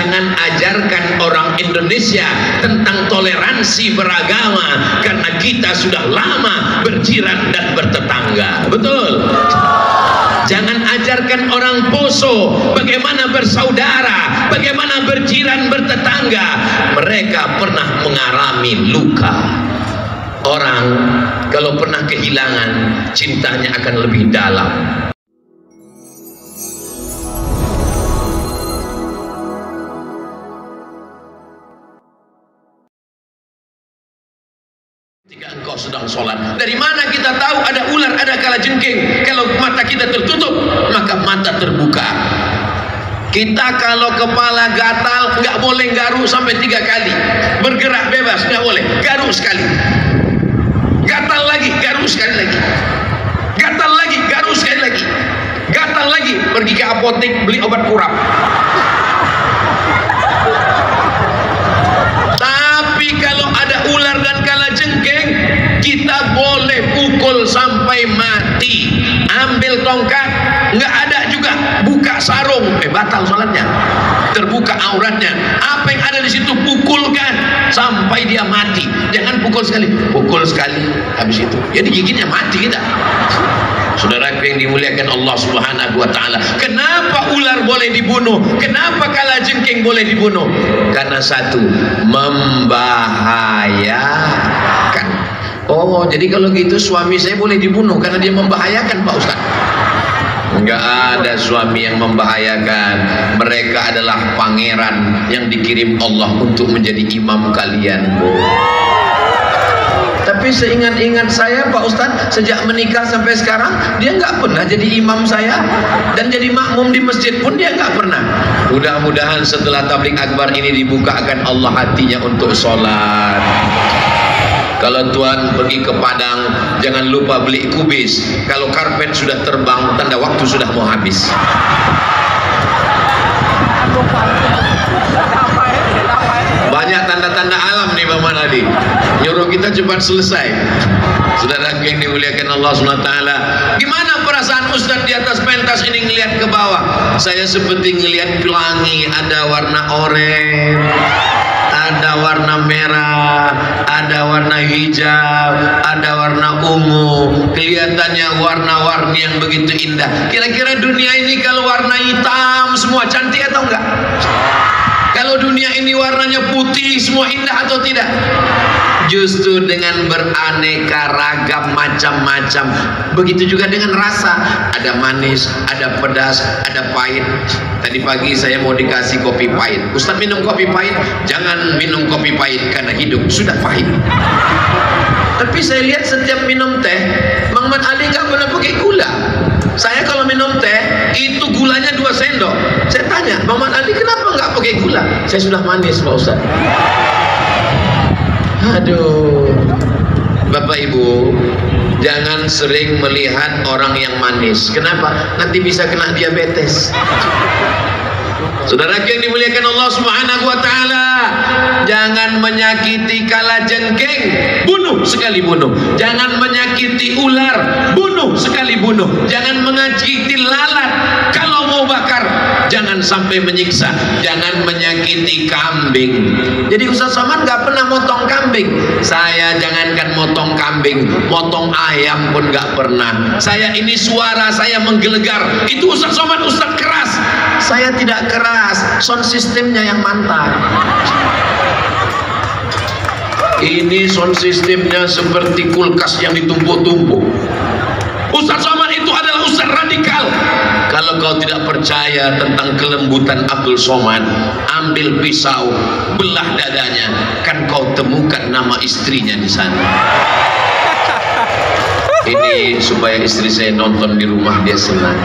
jangan ajarkan orang Indonesia tentang toleransi beragama, karena kita sudah lama berjiran dan bertetangga. Betul? Jangan ajarkan orang Poso bagaimana bersaudara, bagaimana berjiran bertetangga. Mereka pernah mengalami luka. Orang kalau pernah kehilangan, cintanya akan lebih dalam. Ketika engkau sedang sholat, dari mana kita tahu ada ular, ada kalajengking? Kalau mata kita tertutup, maka mata terbuka. Kita kalau kepala gatal, nggak boleh garuk sampai 3 kali. Bergerak bebas, nggak boleh. Garuk sekali. Gatal lagi, garuk sekali lagi. Gatal lagi, garuk sekali lagi. Gatal lagi, pergi ke apotek beli obat kurap. Tapi kalau ada ular dan kalajengking, kita boleh pukul sampai mati. Ambil tongkat, nggak ada juga, buka sarung, batal sholatnya, terbuka auratnya. Apa yang ada di situ pukulkan sampai dia mati. Jangan pukul sekali, habis itu ya digigitnya mati kita. Saudaraku yang dimuliakan Allah Subhanahu wa taala, kenapa ular boleh dibunuh? Kenapa kalajengking boleh dibunuh? Karena satu, membahayakan. Oh, jadi kalau gitu suami saya boleh dibunuh karena dia membahayakan, Pak Ustaz? Enggak ada suami yang membahayakan. Mereka adalah pangeran yang dikirim Allah untuk menjadi imam kalian. Tapi seingat-ingat saya, Pak Ustadz, sejak menikah sampai sekarang dia nggak pernah jadi imam saya, dan jadi makmum di masjid pun dia nggak pernah. Mudah-mudahan setelah tabligh akbar ini dibukakan Allah hatinya untuk sholat. Kalau Tuhan pergi ke Padang, jangan lupa beli kubis. Kalau karpet sudah terbang, tanda waktu sudah mau habis. Banyak tanda-tanda alam nih Bang Manadi, nyuruh kita cepat selesai. Saudara yang dimuliakan Allah SWT, gimana perasaan Ustadz di atas pentas ini ngelihat ke bawah? Saya seperti ngelihat pelangi, ada warna oranye, ada warna merah, ada warna hijau, ada warna ungu. Kelihatannya warna-warni yang begitu indah. Kira-kira dunia ini kalau warna hitam semua cantik atau enggak? Kalau dunia ini warnanya putih semua indah atau tidak? Justru dengan beraneka ragam macam-macam. Begitu juga dengan rasa, ada manis, ada pedas, ada pahit. Tadi pagi saya mau dikasih kopi pahit. Ustaz minum kopi pahit? Jangan minum kopi pahit karena hidup sudah pahit. Tapi saya lihat setiap minum teh, Bang Mat Ali nggak pernah pakai gula. Saya kalau minum teh itu gulanya 2 sendok. Saya tanya, Bang Mat Ali kenapa nggak pakai gula? Saya sudah manis Pak Ustaz. Aduh, Bapak Ibu, jangan sering melihat orang yang manis. Kenapa? Nanti bisa kena diabetes. Saudara yang dimuliakan Allah Subhanahu wa taala, jangan menyakiti kalajengking, bunuh sekali bunuh. Jangan menyakiti ular, bunuh sekali bunuh. Jangan menyakiti lalat, kalau mau bakar jangan sampai menyiksa. Jangan menyakiti kambing. Jadi Ustaz Somad nggak pernah motong kambing. Saya jangankan motong kambing, motong ayam pun nggak pernah. Saya ini suara saya menggelegar, itu Ustaz Somad Ustaz keras. Saya tidak keras, sound systemnya yang mantap. Ini sound systemnya seperti kulkas yang ditumpuk-tumpuk. Ustaz Somad itu adalah Ustaz radikal. Kalau kau tidak percaya tentang kelembutan Abdul Somad, ambil pisau, belah dadanya, kan kau temukan nama istrinya di sana. Ini supaya istri saya nonton di rumah dia senang.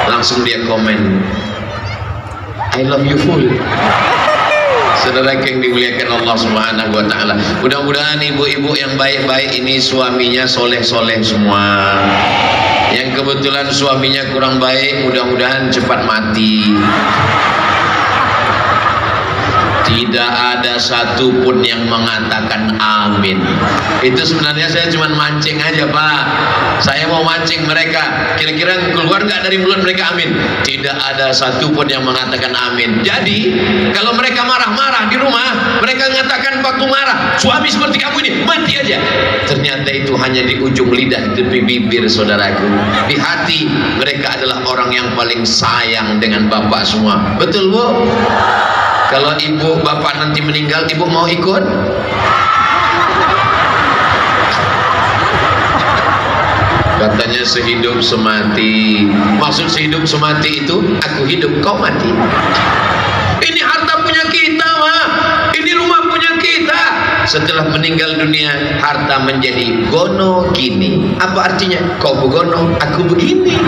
Langsung dia komen, I love you full. Saudara yang dimuliakan Allah Subhanahu wa taala, mudah-mudahan ibu-ibu yang baik-baik ini suaminya soleh-soleh semua. Yang kebetulan suaminya kurang baik, mudah-mudahan cepat mati. Tidak ada satupun yang mengatakan amin. Itu sebenarnya saya cuma mancing aja, Pak. Saya mau mancing mereka, kira-kira keluar nggak dari mulut mereka amin. Tidak ada satupun yang mengatakan amin. Jadi kalau mereka marah-marah di rumah, mereka mengatakan waktu marah, suami seperti kamu ini mati aja. Ternyata itu hanya di ujung lidah, di bibir, saudaraku. Di hati mereka adalah orang yang paling sayang dengan bapak semua. Betul, Bu? Kalau ibu bapak nanti meninggal, ibu mau ikut? Katanya sehidup semati. Maksud sehidup semati itu, aku hidup kau mati. Ini harta punya kita, Pak. Ini rumah punya kita. Setelah meninggal dunia, harta menjadi gono gini. Apa artinya? Kau begono, aku begini.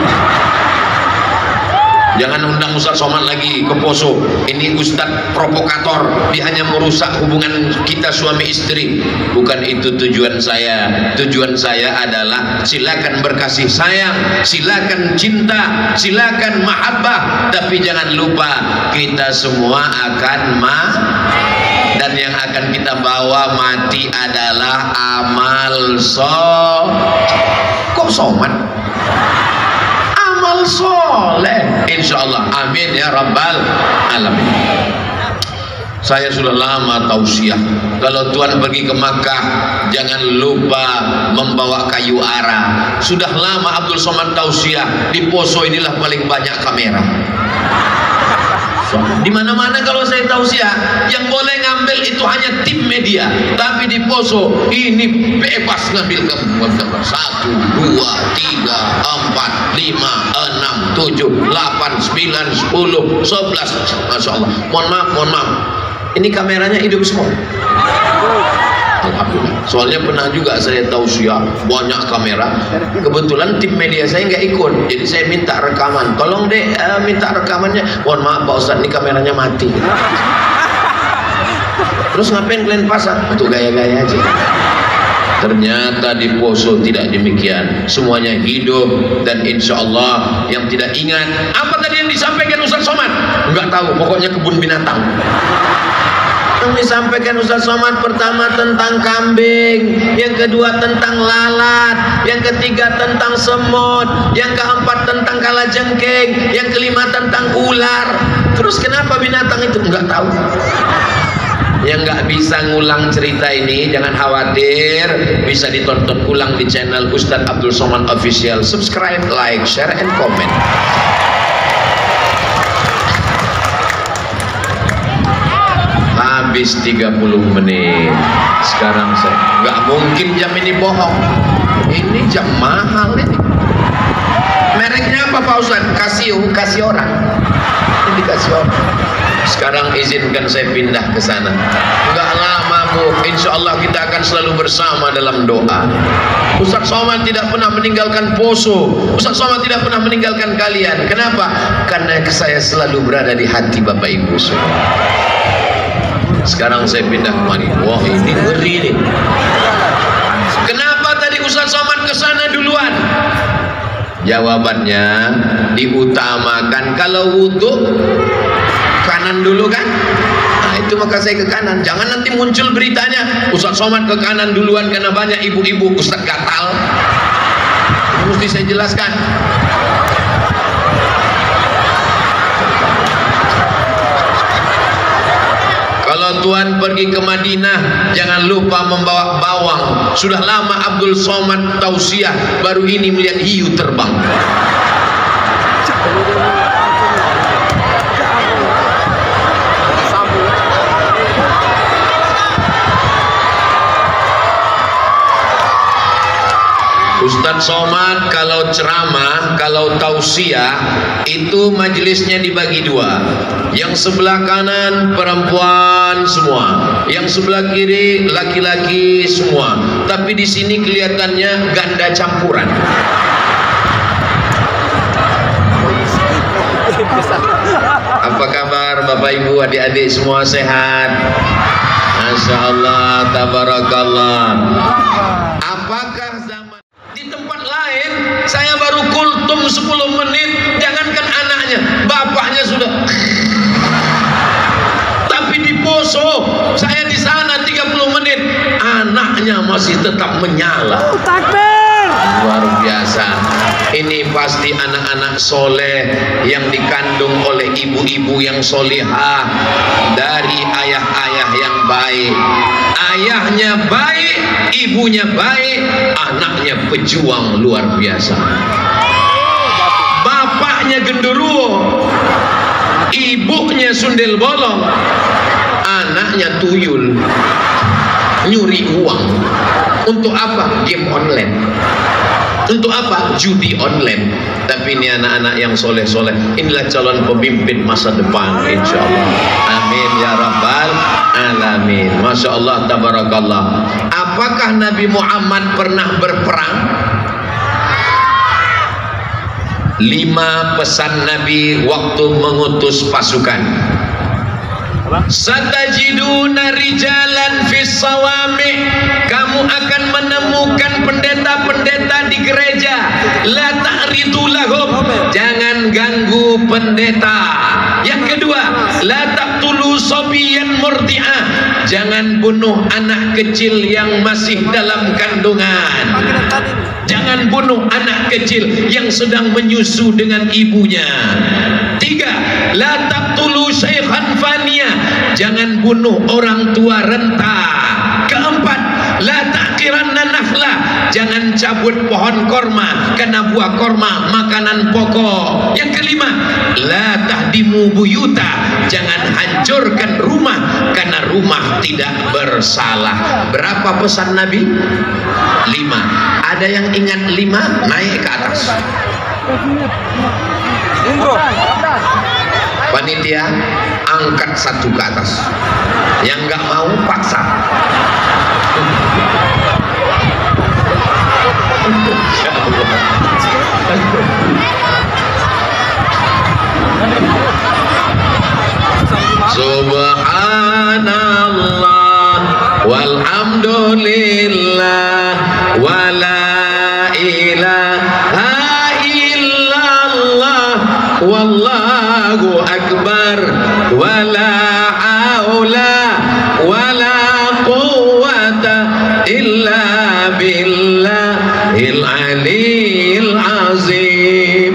Jangan undang Ustaz Somad lagi ke Poso. Ini Ustaz provokator. Dia hanya merusak hubungan kita suami istri. Bukan itu tujuan saya. Tujuan saya adalah silakan berkasih sayang, silakan cinta, silakan mahabbah. Tapi jangan lupa kita semua akan dan yang akan kita bawa mati adalah amal Kok Somad? Soleh, insyaallah, amin ya rabbal alamin. Saya sudah lama tausiah, kalau Tuhan pergi ke Makkah jangan lupa membawa kayu arah. Sudah lama Abdul Somad tausiah, di Poso inilah paling banyak kamera. Di mana-mana kalau saya tausiah, yang boleh ngambil itu hanya tim media. Tapi di Poso ini bebas ngambil gambar 1, 2, 3, 4, 5, 6, 7, 8, 9, 10, 11. Masya Allah. Mohon maaf. Ini kameranya hidup semua. Alhamdulillah. Soalnya pernah juga saya tausiah banyak kamera, kebetulan tim media saya nggak ikut, jadi saya minta rekaman. Tolong deh minta rekamannya. Mohon maaf Pak Ustadz, ini kameranya mati. Terus ngapain kalian pasang? Untuk gaya-gaya aja. Ternyata di Poso tidak demikian, semuanya hidup. Dan insya Allah yang tidak ingat apa tadi yang disampaikan Ustaz Somad, nggak tahu, pokoknya kebun binatang. Yang disampaikan Ustaz Somad pertama tentang kambing, yang kedua tentang lalat, yang ketiga tentang semut, yang keempat tentang kalajengking, yang kelima tentang ular. Terus kenapa binatang itu? Nggak tahu. Yang nggak bisa ngulang cerita ini jangan khawatir, bisa ditonton ulang di channel Ustadz Abdul Somad Official. Subscribe, like, share, and comment. Habis 30 menit. Sekarang saya nggak mungkin jam ini bohong. Ini jam mahal ini. Mereknya apa Pak Ustadz? Kasih orang. Ini dikasih orang. Sekarang izinkan saya pindah ke sana. Enggak lama Bu, insya Allah kita akan selalu bersama dalam doa. Ustaz Somad tidak pernah meninggalkan Poso. Ustaz Somad tidak pernah meninggalkan kalian. Kenapa? Karena saya selalu berada di hati Bapak Ibu semua. Sekarang saya pindah kemari. Wah ini ngeri nih. Kenapa tadi Ustaz Somad ke sana duluan? Jawabannya diutamakan kalau wudhu kanan dulu kan. Nah itu maka saya ke kanan. Jangan nanti muncul beritanya Ustaz Somad ke kanan duluan karena banyak ibu-ibu Ustaz gatal. Ini mesti saya jelaskan. Kalau Tuhan pergi ke Madinah jangan lupa membawa bawang. Sudah lama Abdul Somad tausiah, baru ini melihat hiu terbang. Ustadz Somad kalau ceramah, kalau tausiah itu majelisnya dibagi dua. Yang sebelah kanan perempuan semua, yang sebelah kiri laki-laki semua. Tapi di sini kelihatannya ganda campuran. Apa kabar Bapak Ibu, adik-adik semua sehat? Masya Allah, tabarakallah. Apakah zaman di tempat lain saya baru kultum 10 menit, jangankan anaknya, bapaknya sudah. Tapi di Poso anaknya masih tetap menyala. Takbir. Luar biasa. Ini pasti anak-anak soleh yang dikandung oleh ibu-ibu yang solihah, dari ayah-ayah yang baik. Ayahnya baik, ibunya baik, anaknya pejuang luar biasa. Bapaknya genderuwo, ibunya sundel bolong, anaknya tuyul, nyuri uang. Untuk apa? Game online. Untuk apa? Judi online. Tapi ini anak-anak yang soleh-soleh, inilah calon pemimpin masa depan, insya Allah. Amin ya rabbal alamin. Masya Allah, tabarakallah. Apakah Nabi Muhammad pernah berperang? 5 pesan Nabi waktu mengutus pasukan. Satajiduna rijalan fis sawami, kamu akan menemukan pendeta-pendeta di gereja. La ta'ridu lahum, jangan ganggu pendeta. Yang kedua, la taqtulu sabiyan murdi'ah, jangan bunuh anak kecil yang masih dalam kandungan. Jangan bunuh anak kecil yang sedang menyusu dengan ibunya. 3, la taqtulu syaikhan faniya, jangan bunuh orang tua renta. 4, la taqiranna nakhla, jangan cabut pohon korma, karena buah korma makanan pokok. Yang kelima, la tahdimu buyuta, jangan hancurkan rumah, karena rumah tidak bersalah. Berapa pesan Nabi? 5. Ada yang ingat 5? Naik ke atas. Panitia angkat 1 ke atas. Yang nggak mau paksa. Subhanallah walhamdulillah wala ilaha illallah wallahu akbar wala haula wala quwwata illa billahil aliyil azim.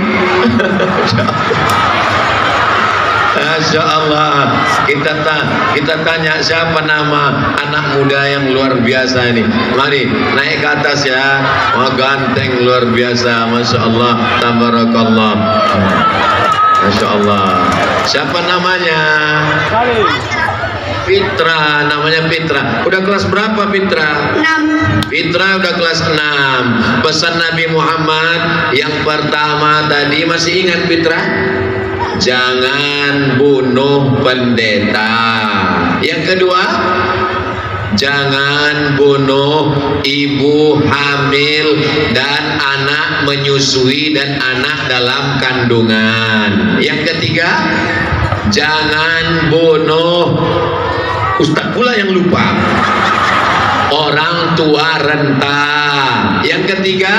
Masya Allah. Kita tanya siapa nama anak muda yang luar biasa ini. Mari naik ke atas ya. Wah, ganteng luar biasa. Masya Allah, tabarakallah. Masya Allah. Siapa namanya? Fitra, namanya Fitra. Udah kelas berapa Fitra? 6. Fitra udah kelas 6. Pesan Nabi Muhammad yang pertama tadi, masih ingat Fitra? Jangan bunuh pendeta. Yang kedua, jangan bunuh ibu hamil dan anak menyusui dan anak dalam kandungan. Yang ketiga, jangan bunuh, Ustaz pula yang lupa, orang tua renta. Yang ketiga,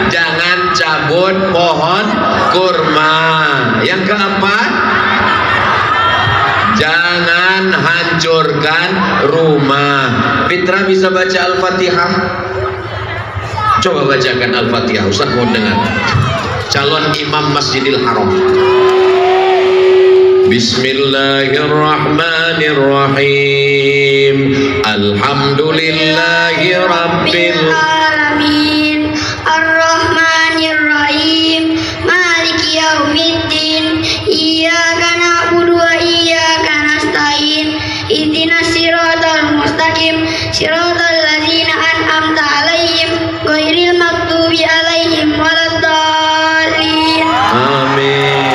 jangan cabut pohon kurma. Yang keempat, jangan hancurkan rumah. Fitra bisa baca Al-Fatihah? Coba bacakan Al-Fatihah, Ustaz mau dengar. Calon imam Masjidil Haram. Bismillahirrahmanirrahim. Alhamdulillahi rabbil alamin. Ar-Rahmanirrahim. Maliki yaumiddin. Iyyaka na'budu wa iyyaka nasta'in. Ihdinas siratal mustaqim. Siratal ladzina an'amta 'alaihim ghairil maghdubi 'alaihim waladdallin. Amin.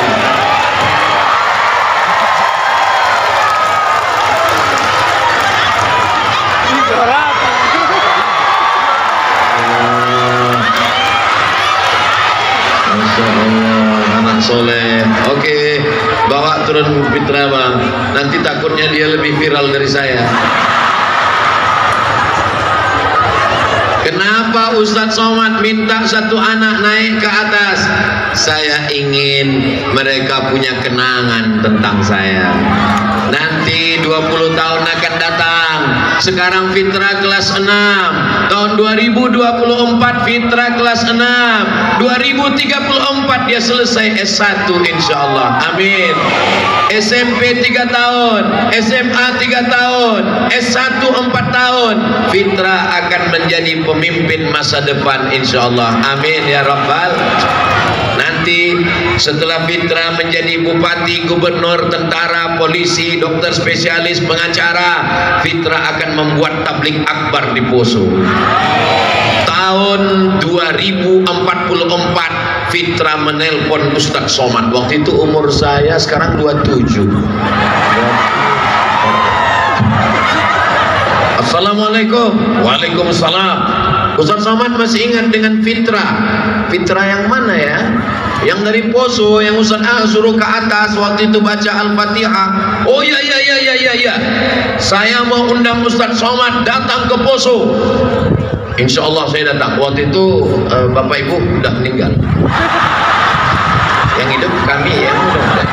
Soleh. Oke, bawa turun Fitra bang. Nanti takutnya dia lebih viral dari saya. Kenapa Ustadz Somad minta satu anak naik ke atas? Saya ingin mereka punya kenangan tentang saya. Nanti 20 tahun akan datang, Sekarang Fitra kelas 6. Tahun 2024 Fitra kelas 6. 2034 dia selesai S1 insyaallah. Amin. SMP 3 tahun, SMA 3 tahun, S1 4 tahun. Fitra akan menjadi pemimpin masa depan insyaallah. Amin ya rabbal. Nanti setelah Fitra menjadi bupati, gubernur, tentara, polisi, dokter spesialis, pengacara, Fitra akan membuat tablik akbar di Poso. Tahun 2044 Fitra menelpon Ustadz Somad. Waktu itu umur saya sekarang 27. Assalamualaikum. Waalaikumsalam. Ustadz Somad masih ingat dengan Fitra. Fitra yang mana ya? Yang dari Poso, yang Ustadz A suruh ke atas waktu itu baca Al-Fatihah. Oh ya. Saya mau undang Ustadz Somad datang ke Poso. Insya Allah saya datang. Waktu itu Bapak Ibu sudah meninggal. Yang hidup kami ya mudah-mudahan.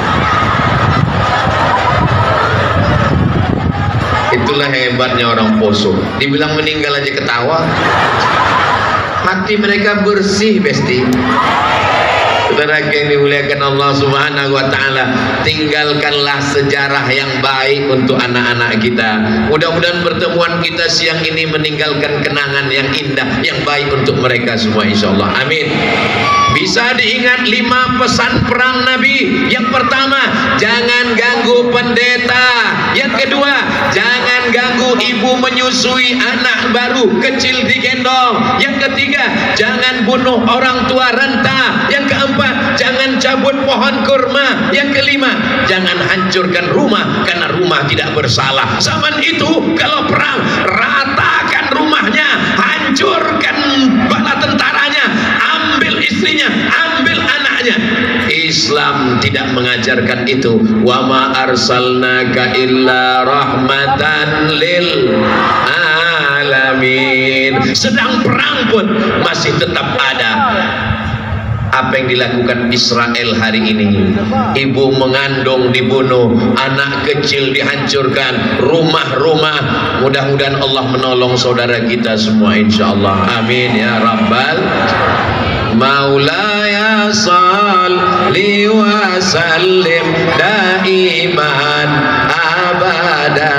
Itulah hebatnya orang Poso. Dibilang meninggal aja ketawa. Hati mereka bersih, Besti. Saudara yang dimuliakan Allah Subhanahu wa taala, tinggalkanlah sejarah yang baik untuk anak-anak kita. Mudah-mudahan pertemuan kita siang ini meninggalkan kenangan yang indah, yang baik untuk mereka semua insyaallah. Amin. Bisa diingat 5 pesan perang Nabi. Yang pertama, jangan ganggu pendeta. Yang kedua, jangan ganggu ibu menyusui anak baru kecil digendong. Yang ketiga, jangan bunuh orang tua renta. Yang keempat, jangan cabut pohon kurma. Yang kelima, jangan hancurkan rumah karena rumah tidak bersalah. Zaman itu kalau perang, ratakan rumahnya, hancurkan bala tentaranya, ambil istrinya, ambil anaknya. Islam tidak mengajarkan itu. Wa ma arsalnaka illa rahmatan lil alamin. Sedang perang pun masih tetap ada. Apa yang dilakukan Israel hari ini? Ibu mengandung dibunuh, anak kecil dihancurkan, rumah-rumah. Mudah-mudahan Allah menolong saudara kita semua insyaallah. Amin ya rabbal. Maulaya salli wa sallim daiman abada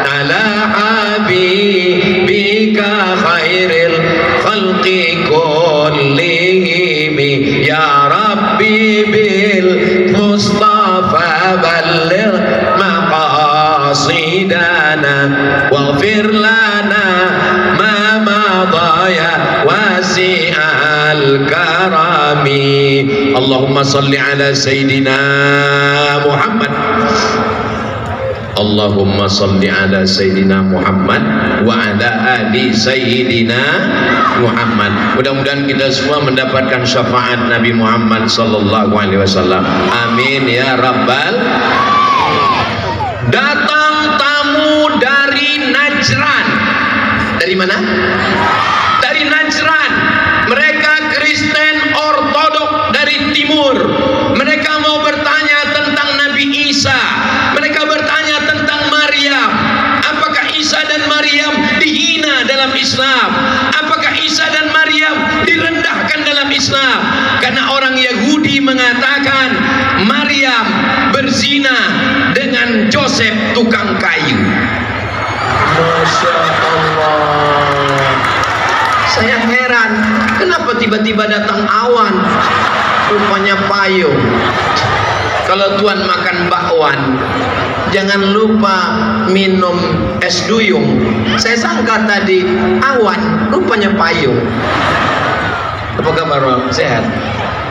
ala habibika khairil khalqi kullihim ya rabbi bil mustafa balligh maqasidana waghfir lana ma madaya wasi'al karami. Allahumma salli ala Sayyidina Muhammad. Allahumma salli ala Sayyidina Muhammad wa ala ali Sayyidina Muhammad. Mudah-mudahan kita semua mendapatkan syafaat Nabi Muhammad sallallahu alaihi wasallam. Amin ya rabbal. Datang tamu dari Najran. Dari mana? Dari Najran. Mereka Kristen Ortodok dari timur. Mereka mau bertanya tentang Nabi Isa. Mereka bertanya tentang Maryam. Apakah Isa dan Maryam dihina dalam Islam? Apakah Isa dan Maryam direndahkan dalam Islam? Karena orang Yahudi mengatakan Maryam berzina dengan Joseph tukang kayu. Masya Allah. Saya heran, kenapa tiba-tiba datang awan? Rupanya payung. Kalau Tuhan makan bakwan, jangan lupa minum es duyung. Saya sangka tadi awan, rupanya payung. Apa kabar Bang? Sehat?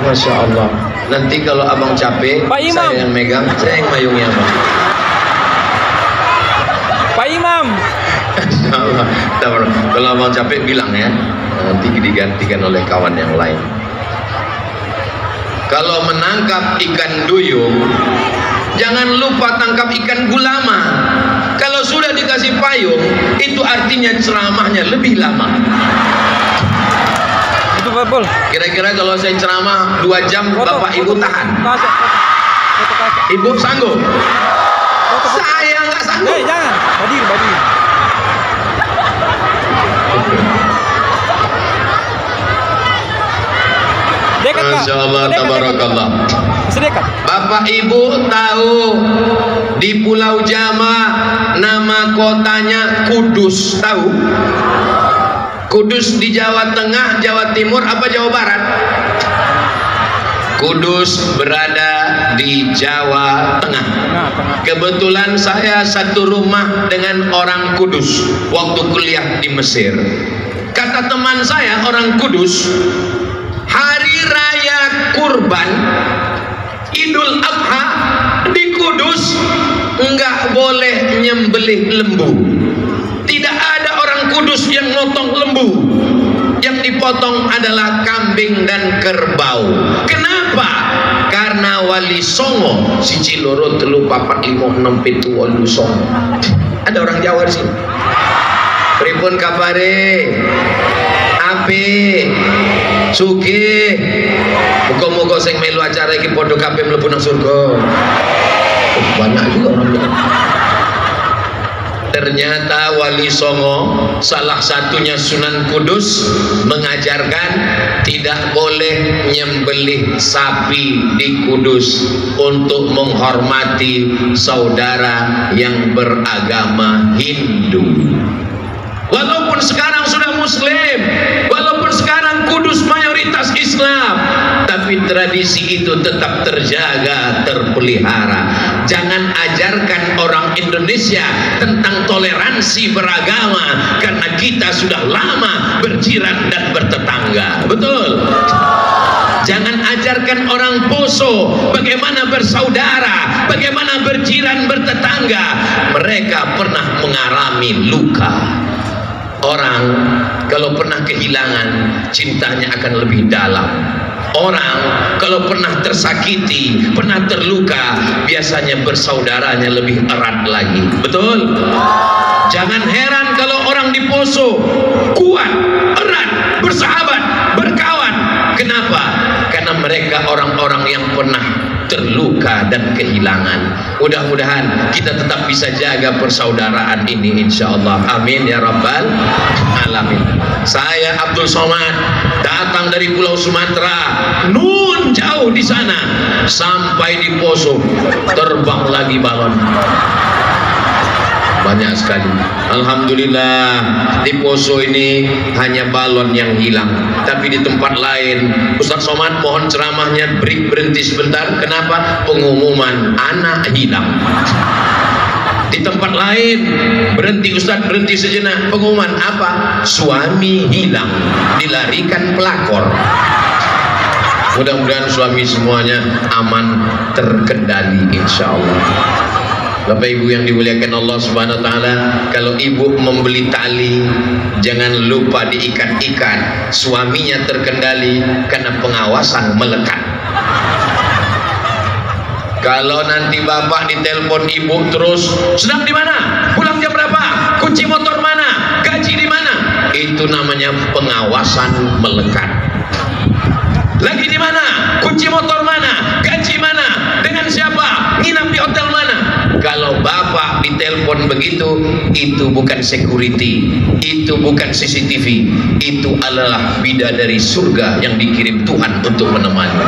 Masya Allah. Nanti kalau abang capek, saya yang megang, saya yang mayungnya Bang. Pak Imam. Kalau abang capek bilang ya, nanti digantikan oleh kawan yang lain. Kalau menangkap ikan duyung, jangan lupa tangkap ikan gulama. Kalau sudah dikasih payung, itu artinya ceramahnya lebih lama. Itu betul. Kira-kira kalau saya ceramah 2 jam, Bapak Ibu tahan? Ibu sanggup? Saya nggak sanggup. Jangan. Badir. Insyaallah tabarakallah. Bapak Ibu tahu di Pulau Jawa nama kotanya Kudus, tahu? Kudus di Jawa Tengah, Jawa Timur apa Jawa Barat? Kudus berada di Jawa Tengah. Kebetulan saya satu rumah dengan orang Kudus waktu kuliah di Mesir. Kata teman saya orang Kudus, hari raya kurban Idul Adha di Kudus enggak boleh nyembelih lembu. Tidak ada orang Kudus yang motong lembu. Yang dipotong adalah kambing dan kerbau. Kenapa? Karena Wali Songo siji loro telu papat lima enam pitu wolu songo. Ada orang Jawa di sini. Pripun kabare? Ape? Sugih. Muga-muga sing melu acara iki padha kabeh mlebu nang surga. Banyak juga orang Jawa. Ternyata Wali Songo salah satunya Sunan Kudus mengajarkan tidak boleh nyembelih sapi di Kudus untuk menghormati saudara yang beragama Hindu. Walaupun sekarang sudah Muslim, walaupun sekarang Kudus mayoritas Islam, tapi tradisi itu tetap terjaga, terpelihara. Jangan ajarkan orang Indonesia tentang toleransi beragama, karena kita sudah lama berjiran dan bertetangga. Betul? Jangan ajarkan orang Poso bagaimana bersaudara, bagaimana berjiran bertetangga. Mereka pernah mengalami luka. Orang kalau pernah kehilangan, cintanya akan lebih dalam. Orang kalau pernah tersakiti, pernah terluka, biasanya bersaudaranya lebih erat lagi. Betul? Jangan heran kalau orang di Poso kuat, erat, bersahabat, berkawan. Kenapa? Karena mereka orang-orang yang pernah terluka dan kehilangan. Mudah-mudahan kita tetap bisa jaga persaudaraan ini, insyaallah. Amin ya rabbal alamin. Saya Abdul Somad datang dari Pulau Sumatera, nun jauh di sana, sampai di Poso terbang lagi balon. Banyak sekali. Alhamdulillah di Poso ini hanya balon yang hilang, tapi di tempat lain Ustaz Somad mohon ceramahnya berhenti sebentar. Kenapa? Pengumuman anak hilang. Di tempat lain berhenti Ustaz, berhenti sejenak. Pengumuman apa? Suami hilang, dilarikan pelakor. Mudah-mudahan suami semuanya aman, terkendali insyaallah. Bapak Ibu yang dimuliakan Allah Subhanahu wa taala, kalau ibu membeli tali jangan lupa diikat-ikat, suaminya terkendali karena pengawasan melekat. Kalau nanti bapak ditelepon ibu terus, sedang di mana? Pulang jam berapa? Kunci motor mana? Gaji di mana? Itu namanya pengawasan melekat. Lagi di mana? Kunci motor mana? Gaji mana? Dengan siapa? Nginap di hotel mana? Kalau bapak ditelepon begitu, itu bukan security, itu bukan CCTV, itu adalah bidadari surga yang dikirim Tuhan untuk menemani.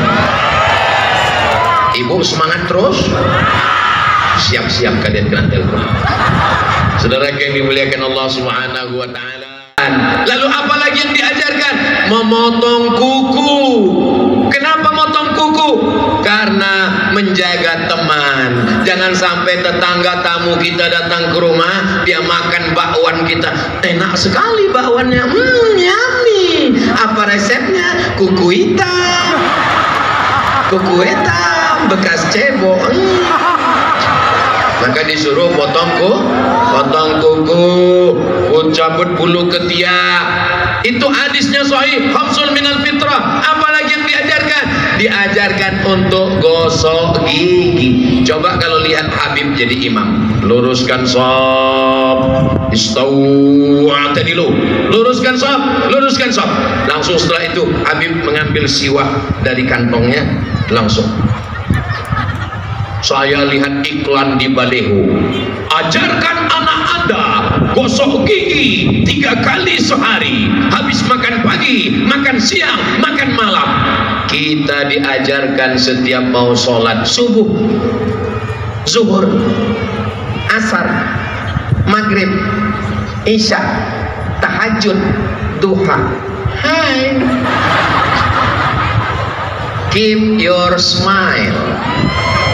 Ibu semangat terus, siap-siap kalian kena telepon. Saudara yang dimuliakan Allah Subhanahu wa taala. Lalu apa lagi yang diajarkan? Memotong kuku. Kenapa motong kuku? Karena menjaga teman. Jangan sampai tetangga tamu kita datang ke rumah, dia makan bakwan kita, enak sekali bakwannya, yummy. Apa resepnya? Kuku hitam, kuku hitam bekas cebok. Maka disuruh potong kuku, cabut bulu ketiak. Itu hadisnya sahih, khamsul minal fitrah. Apalagi yang diajarkan? Diajarkan untuk gosok gigi. Coba kalau lihat Habib jadi imam, luruskan shaf, istawu i'tadilu, luruskan shaf, luruskan shaf. Langsung setelah itu Habib mengambil siwak dari kantongnya, langsung. Saya lihat iklan di baleho, ajarkan anak Anda gosok gigi 3 kali sehari, habis makan pagi, makan siang, makan malam. kita diajarkan setiap mau sholat subuh, zuhur, asar, maghrib, isya, tahajud, duha. Hai, keep your smile.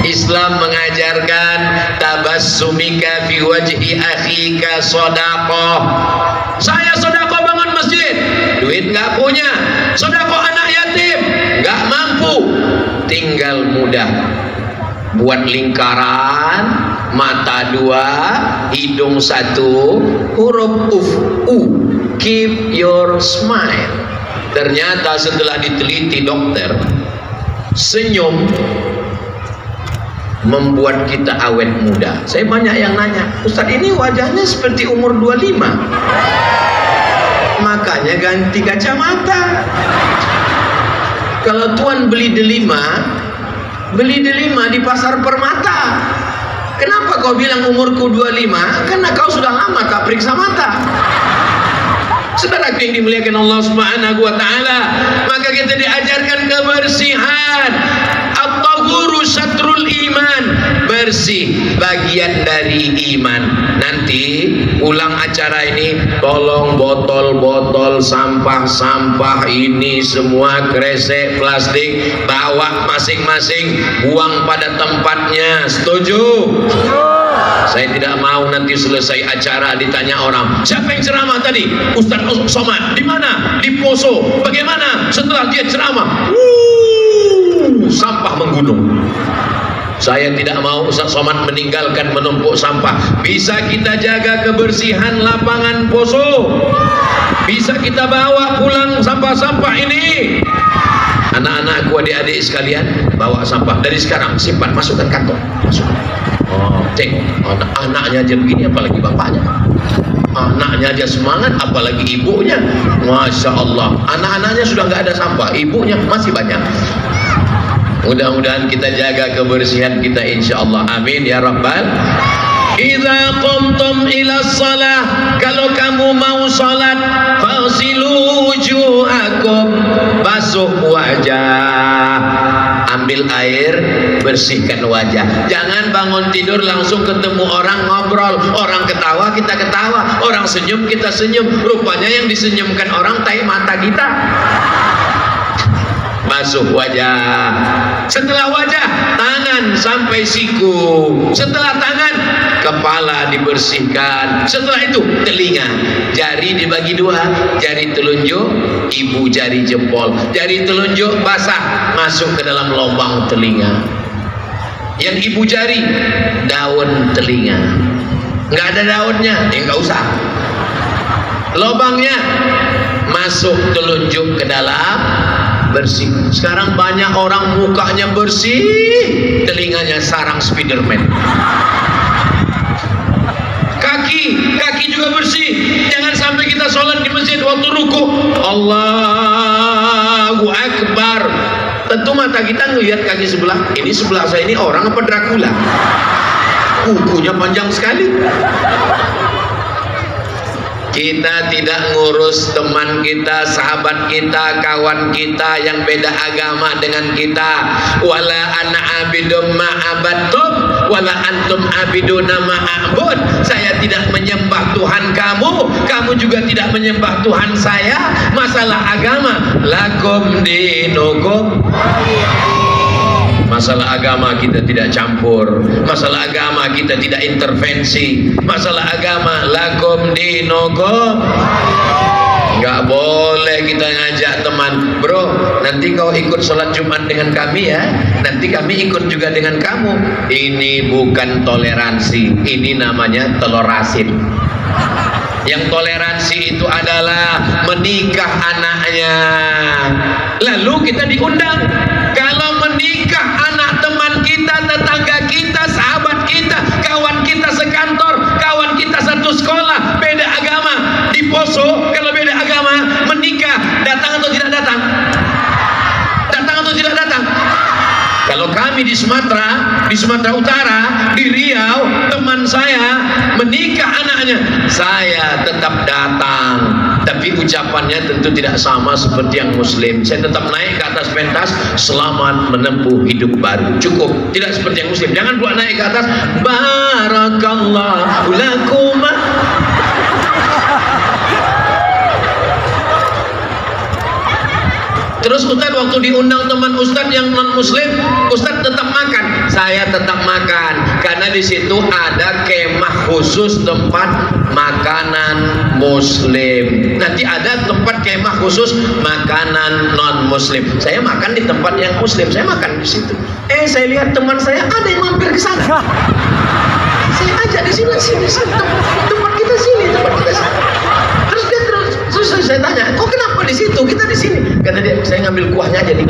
Islam mengajarkan tabassumika fi wajhi akhika sedekah. Saya sedekah bangun masjid, duit nggak punya. Sedekah anak yatim, nggak mampu. Tinggal mudah. Buat lingkaran, mata dua, hidung satu, huruf u. Keep your smile. Ternyata setelah diteliti dokter, senyum membuat kita awet muda. Saya banyak yang nanya, Ustaz ini wajahnya seperti umur 25. Makanya ganti kacamata. Kalau tuan beli delima di pasar Permata. Kenapa kau bilang umurku 25? Karena kau sudah lama tak periksa mata. Saudara yang dimuliakan Allah Subhanahu wa taala, maka kita diajarkan kebersihan. At-tahuru syatrul iman, bersih bagian dari iman. Nanti ulang acara ini, tolong botol-botol, sampah-sampah ini semua kresek plastik bawa masing-masing, buang pada tempatnya. Setuju? Saya tidak mau nanti selesai acara ditanya orang, siapa yang ceramah tadi? Ustaz Somad. Di mana? Di Poso. Bagaimana setelah dia ceramah? Sampah menggunung. Saya tidak mau Ustaz Somad meninggalkan menumpuk sampah. Bisa kita jaga kebersihan lapangan Poso, bisa kita bawa pulang sampah-sampah ini. Anak-anakku, adik-adik sekalian, bawa sampah dari sekarang, simpan, masukkan kantong, masukkan. Oh, tengok, anak-anaknya aja begini, apalagi bapaknya. Anaknya aja semangat, apalagi ibunya. Masya Allah, anak-anaknya sudah nggak ada sampah, ibunya masih banyak. Mudah-mudahan kita jaga kebersihan kita, insya Allah. Amin ya rabbal. Idza qumtum ila shalah, kalau kamu mau salat, fasilu wujuhakum, basuh wajah, ambil air, bersihkan wajah. Jangan bangun tidur langsung ketemu orang ngobrol, orang ketawa kita ketawa, orang senyum kita senyum. Rupanya yang disenyumkan orang tai mata kita. Basuh wajah. Setelah wajah, tangan sampai siku. Setelah tangan, kepala dibersihkan. Setelah itu, telinga. Jari dibagi dua. Jari telunjuk, ibu jari jempol. Jari telunjuk basah, masuk ke dalam lubang telinga. Yang ibu jari, daun telinga. Nggak ada daunnya, ya nggak usah. Lubangnya, masuk telunjuk ke dalam, bersih. Sekarang banyak orang mukanya bersih, telinganya sarang Spiderman. Kaki juga bersih. Jangan sampai kita sholat di masjid waktu ruku, Allahu Akbar. Tentu mata kita ngelihat kaki sebelah. Ini sebelah saya ini orang apa Dracula? Kukunya panjang sekali. Kita tidak ngurus teman kita, sahabat kita, kawan kita yang beda agama dengan kita. Wala ana abidum ma'abadtum wala antum abiduna ma'abud. Saya tidak menyembah Tuhan kamu, kamu juga tidak menyembah Tuhan saya. Masalah agama, lakum dinukum. Masalah agama kita tidak campur, masalah agama kita tidak intervensi, masalah agama lakum dinukum. Nggak boleh kita ngajak teman, bro, nanti kau ikut sholat Jumat dengan kami ya, nanti kami ikut juga dengan kamu. Ini bukan toleransi, ini namanya telur asin. Yang toleransi itu adalah menikah anaknya, lalu kita diundang. Kalau menikah anak teman kita, tetangga kita, sahabat kita, kawan kita sekantor, kawan kita satu sekolah, beda agama, di Poso kalau beda agama menikah, datang atau tidak datang? Datang atau tidak datang? Kalau kami di Sumatera Utara, di Riau, teman saya menikah anaknya, saya tetap datang. tapi ucapannya tentu tidak sama seperti yang muslim. Saya tetap naik ke atas pentas, selamat menempuh hidup baru, cukup. Tidak seperti yang muslim. Jangan buat naik ke atas, barakallahu lakum. Terus Ustaz waktu diundang teman Ustaz yang non muslim, Ustaz tetap makan. Saya tetap makan karena di situ ada kemah khusus tempat makanan muslim. Nanti ada tempat kemah khusus makanan non muslim. Saya makan di tempat yang muslim, saya makan di situ. Saya lihat teman saya ada yang mampir ke sana. Saya ajak di sini, tempat kita sini. Terus saya tanya, kok kenapa di situ? Kita di sini. Kata dia, saya ngambil kuahnya aja nih.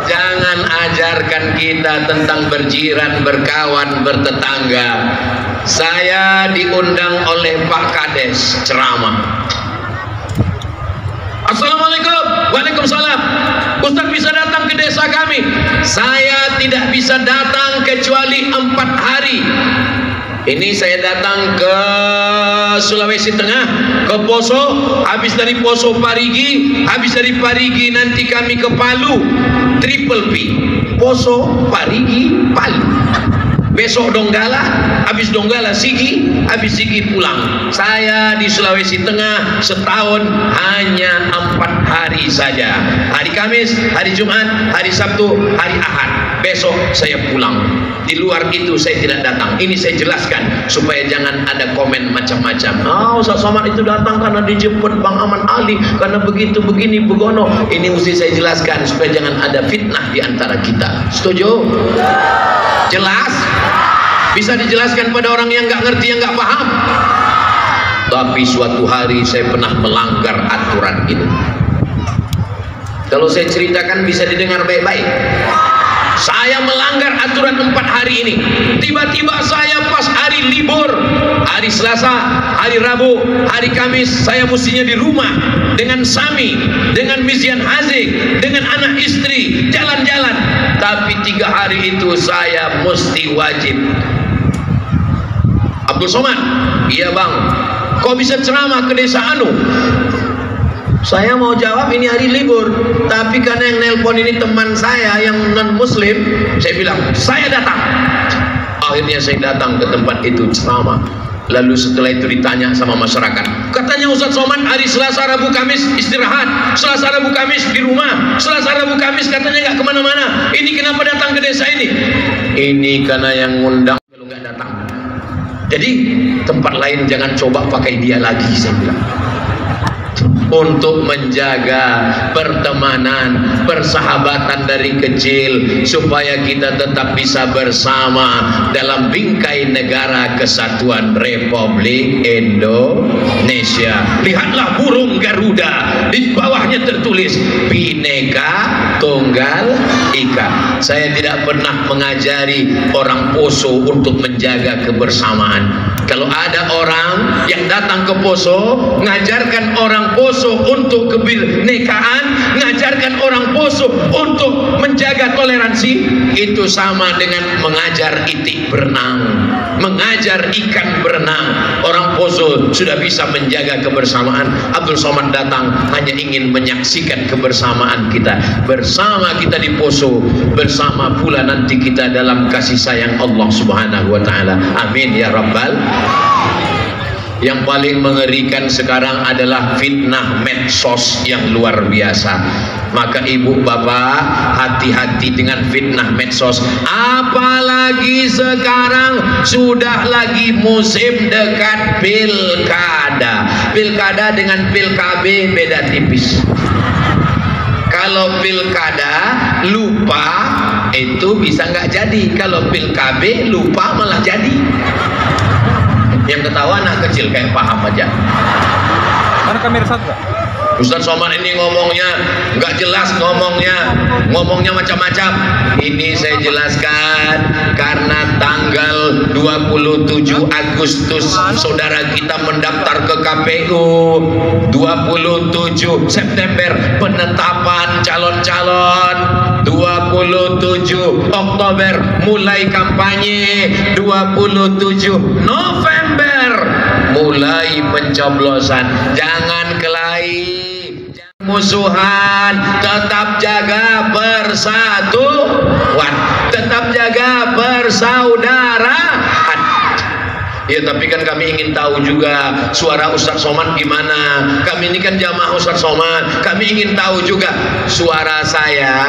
Jangan ajarkan kita tentang berjiran, berkawan, bertetangga. Saya diundang oleh Pak Kades ceramah. Assalamualaikum. Waalaikumsalam. Ustaz bisa datang ke desa kami? Saya tidak bisa datang kecuali 4 hari. Ini saya datang ke Sulawesi Tengah, ke Poso, habis dari Poso Parigi, habis dari Parigi nanti kami ke Palu, triple P, Poso, Parigi, Palu. Besok Donggala, habis Donggala Sigi, habis Sigi pulang. Saya di Sulawesi Tengah setahun hanya 4 hari saja. Hari Kamis, hari Jumat, hari Sabtu, hari Ahad. Besok saya pulang. Di luar itu saya tidak datang. Ini saya jelaskan supaya jangan ada komen macam-macam. Ustaz Somad itu datang karena dijemput Bang Aman Ali, karena begitu begini begono. Ini mesti saya jelaskan supaya jangan ada fitnah di antara kita. Setuju? Jelas? Bisa dijelaskan pada orang yang nggak ngerti, yang nggak paham. Tapi suatu hari saya pernah melanggar aturan ini. Kalau saya ceritakan bisa didengar baik-baik. Saya melanggar aturan 4 hari ini. Tiba-tiba saya pas hari libur, hari Selasa, hari Rabu, hari Kamis, saya mestinya di rumah dengan Sami, dengan Mizian Hazik, dengan anak istri, jalan-jalan. Tapi 3 hari itu saya mesti wajib. Abdul Somad, iya bang, kok bisa ceramah ke desa anu? Saya mau jawab ini hari libur, tapi karena yang nelpon ini teman saya yang non muslim, saya bilang saya datang. Akhirnya saya datang ke tempat itu ceramah. Lalu setelah itu ditanya sama masyarakat, katanya Ustaz Somad hari Selasa, Rabu, Kamis istirahat, Selasa, Rabu, Kamis di rumah, Selasa, Rabu, Kamis katanya nggak kemana-mana. Ini kenapa datang ke desa ini? Ini karena yang ngundang kalau nggak datang. Jadi tempat lain jangan coba pakai dia lagi, saya bilang. Untuk menjaga pertemanan, persahabatan dari kecil, supaya kita tetap bisa bersama dalam bingkai negara kesatuan Republik Indonesia. Lihatlah burung Garuda, di bawahnya tertulis Bhinneka Tunggal Ika. Saya tidak pernah mengajari orang Poso untuk menjaga kebersamaan. Kalau ada orang yang datang ke Poso, ngajarkan orang Poso untuk kebinekaan, ngajarkan orang Poso untuk menjaga toleransi, itu sama dengan mengajar itik berenang, mengajar ikan berenang. Orang Poso sudah bisa menjaga kebersamaan. Abdul Somad datang hanya ingin menyaksikan kebersamaan kita. Bersama kita di Poso, bersama pula nanti kita dalam kasih sayang Allah Subhanahu wa ta'ala. Amin ya Rabbal. Yang paling mengerikan sekarang adalah fitnah medsos yang luar biasa. Maka ibu bapak hati-hati dengan fitnah medsos. Apalagi sekarang sudah lagi musim dekat pilkada. Pilkada dengan pilkabe beda tipis. Kalau pilkada lupa itu bisa nggak jadi. Kalau pilkabe lupa malah jadi. Yang ketawa anak kecil kayak paham aja. Mana kamera satu? Ustaz Somad ini ngomongnya nggak jelas, ngomongnya macam-macam. Ini saya jelaskan karena tanggal 27 Agustus saudara kita mendaftar ke KPU, 27 September penetapan calon-calon. 27 Oktober mulai kampanye, 27 November mulai pencoblosan. Jangan kelahi, jangan musuhan, tetap jaga persatuan, tetap jaga persaudaraan. Ya, tapi kan kami ingin tahu juga suara Ustaz Somad gimana. Kami ini kan jamaah Ustaz Somad, kami ingin tahu juga suara saya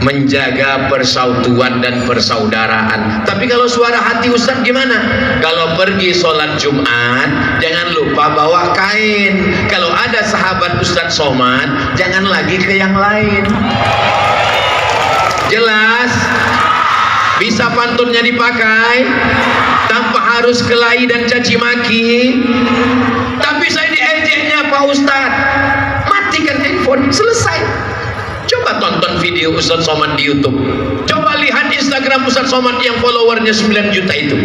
menjaga persautuan dan persaudaraan. Tapi kalau suara hati Ustaz gimana? Kalau pergi sholat Jumat jangan lupa bawa kain. Kalau ada sahabat Ustaz Somad jangan lagi ke yang lain. Jelas? Bisa pantunnya dipakai tanpa harus kelahi dan caci maki. Tapi saya diejeknya Pak Ustadz, matikan handphone, selesai. Coba tonton video Ustaz Somad di YouTube, coba lihat Instagram Ustaz Somad yang followernya 9 juta itu.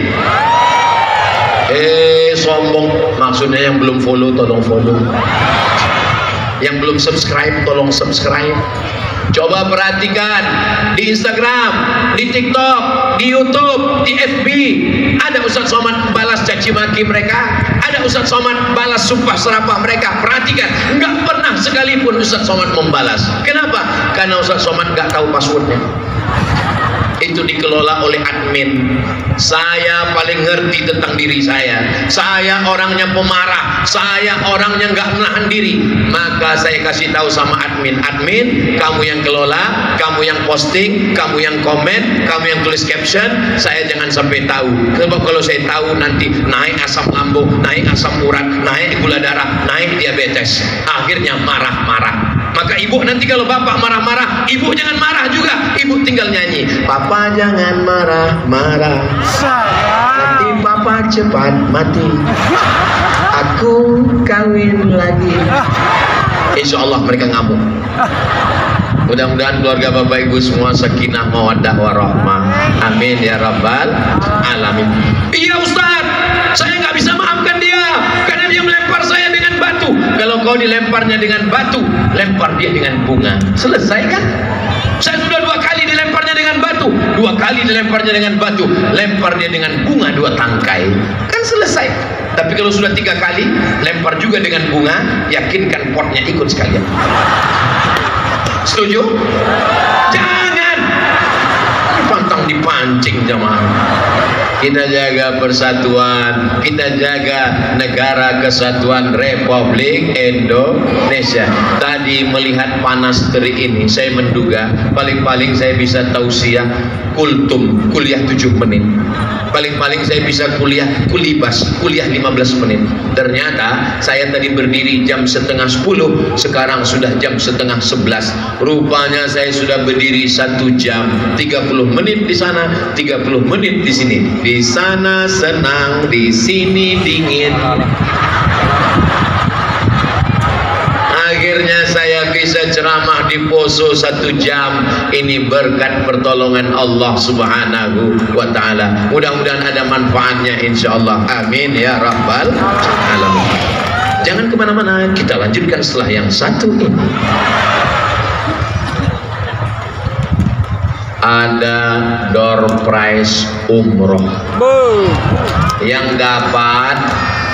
Sombong, maksudnya yang belum follow tolong follow, yang belum subscribe tolong subscribe. Coba perhatikan di Instagram, di TikTok, di YouTube, di FB, ada Ustaz Somad balas caci maki mereka, ada Ustaz Somad balas sumpah serapah mereka. Perhatikan, nggak pernah sekalipun Ustaz Somad membalas. Kenapa? Karena Ustaz Somad nggak tahu passwordnya. Itu dikelola oleh admin. Saya paling ngerti tentang diri saya. Saya orangnya pemarah, saya orangnya nggak menahan diri. Maka saya kasih tahu sama admin, admin, kamu yang kelola, kamu yang posting, kamu yang komen, kamu yang tulis caption. Saya jangan sampai tahu. Sebab kalau saya tahu nanti naik asam lambung, naik asam urat, naik gula darah, naik diabetes. Akhirnya marah-marah. Maka ibu nanti kalau bapak marah-marah, ibu jangan marah juga. Ibu tinggal nyanyi, Papa jangan marah-marah, nanti papa cepat mati, aku kawin lagi. Insya Allah mereka ngamuk. Mudah-mudahan keluarga bapak ibu semua sakinah mawaddah warahmah. Amin ya rabbal alamin. Iya Ustaz, saya nggak bisa maafkan dia karena dia melempar saya dengan batu. Kalau kau dilemparnya dengan batu, lempar dia dengan bunga. Selesai kan? Saya sudah 2 kali dilemparnya dengan batu, 2 kali dilemparnya dengan batu, lempar dia dengan bunga 2 tangkai, kan selesai. Tapi kalau sudah 3 kali lempar juga dengan bunga, yakinkan potnya ikut sekalian. Setuju? Jangan pantang dipancing jamaah. Kita jaga persatuan, kita jaga negara kesatuan Republik Indonesia. Tadi melihat panas terik ini, saya menduga paling-paling saya bisa tausiah kultum, kuliah 7 menit. Paling-paling saya bisa kulibas, kuliah 15 menit. Ternyata saya tadi berdiri jam setengah 10, sekarang sudah jam setengah 11. Rupanya saya sudah berdiri 1 jam 30 menit di sana, 30 menit di sini. Di sana senang, di sini dingin. Akhirnya saya bisa ceramah di Poso 1 jam. Ini berkat pertolongan Allah Subhanahu wa ta'ala. Mudah-mudahan ada manfaatnya insyaallah. Amin ya rabbal alamin. Jangan kemana-mana, kita lanjutkan setelah yang satu ini. Ada door prize umroh yang dapat,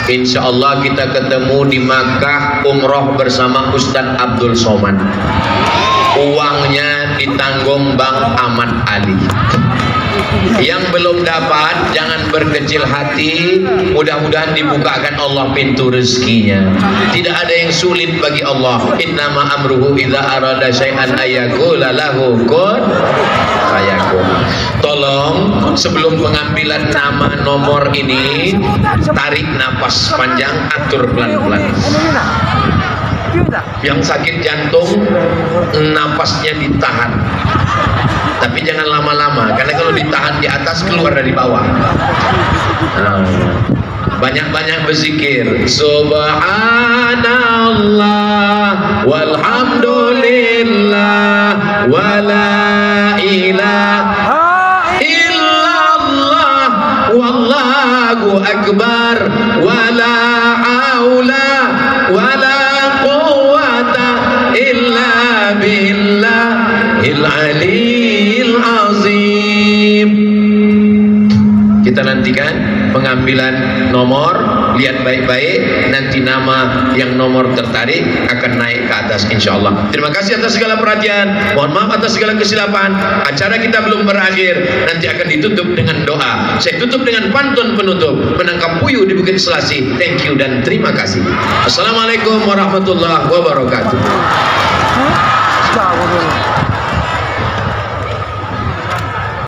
insya Allah kita ketemu di Makkah umroh bersama Ustadz Abdul Somad. Uangnya ditanggung Bang Ahmad Ali. Yang belum dapat jangan berkecil hati, mudah-mudahan dibukakan Allah pintu rezekinya. Tidak ada yang sulit bagi Allah. Innama amruhu idza arada syai'an ayyaqula lahu kun fayakun. Tolong sebelum pengambilan nama nomor ini, tarik napas panjang, atur pelan-pelan. Yang sakit jantung napasnya ditahan, tapi jangan lama-lama, karena kalau ditahan di atas keluar dari bawah. Banyak-banyak berzikir subhanallah walhamdulillah wala ilaha illallah wallahu akbar wala haula wala quwwata illa billahil Kita nantikan pengambilan nomor, lihat baik-baik, nanti nama yang nomor tertarik akan naik ke atas insyaallah. Terima kasih atas segala perhatian, mohon maaf atas segala kesilapan. Acara kita belum berakhir, nanti akan ditutup dengan doa. Saya tutup dengan pantun penutup, menangkap puyuh di Bukit Selasih. Thank you dan terima kasih. Assalamualaikum warahmatullahi wabarakatuh.